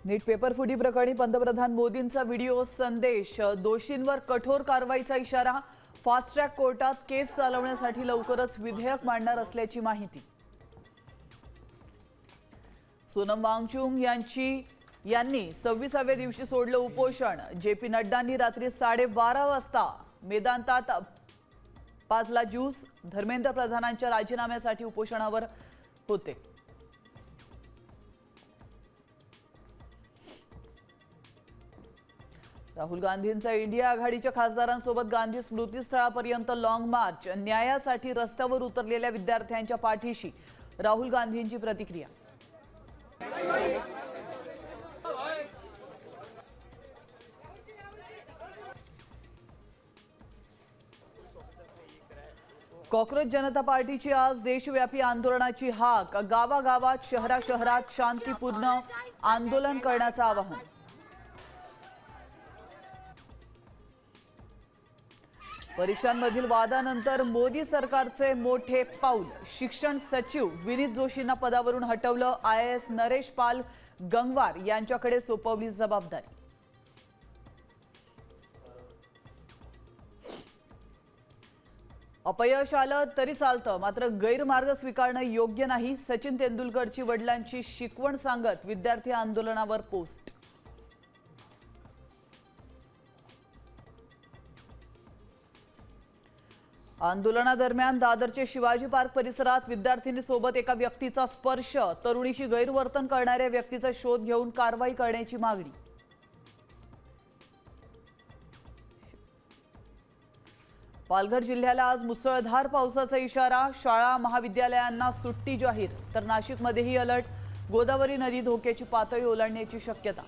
नीट paper फुटी प्रकरणी पंतप्रधान मोदींचा व्हिडिओ संदेश, दोषींवर कठोर कारवाईचा इशारा, फास्ट ट्रॅक कोर्टात केस चालवण्यासाठी लवकरच विधेयक मांडणार असल्याची माहिती। सोनम वांगचुक यांनी 26व्या दिवशी सोडलं उपोषण। जेपी नड्डांनी रात्री 12:30 वाजता मेदांतात पाजला ज्यूस। धर्मेंद्र प्रधानांच्या राजीनाम्यासाठी उपोषणावर होते। राहुल गांधींचा इंडिया आघाडीच्या खासदारांसोबत गांधी स्मृतीस्थळापर्यंत लॉंग मार्च। न्यायासाठी रस्त्यावर उतरलेल्या विद्यार्थ्यांच्या पाठीशी राहुल गांधींची प्रतिक्रिया। कॉकरोच जनता पार्टीची आज देशव्यापी आंदोलनाची हाक। गावागावात शहरात शांतिपूर्ण आंदोलन करण्याचं आवाहन। परीक्षांमधील वादानंतर मोदी सरकारचे मोठे पाऊल। शिक्षण सचिव विनीत जोशींना पदावरून हटवलं। IAS नरेश पाल गंगवार यांच्याकडे सोपवली जबाबदारी। अपयश आलं तरी चालतं, मात्र गैरमार्ग स्वीकारणं योग्य नाही। सचिन तेंडुलकरची वडिलांची शिकवण सांगत विद्यार्थी आंदोलनावर पोस्ट। आंदोलनादरम्यान दादरचे शिवाजी पार्क परिसरात विद्यार्थिनीसोबत एका व्यक्तीचा स्पर्श। तरुणीशी गैरवर्तन करणाऱ्या व्यक्तीचा शोध घेऊन कारवाई करण्याची मागणी। पालघर जिल्ह्याला आज मुसळधार पावसाचा इशारा। शाळा महाविद्यालयांना सुट्टी जाहीर। तर नाशिकमध्येही अलर्ट। गोदावरी नदी धोक्याची पातळी ओलांडण्याची शक्यता।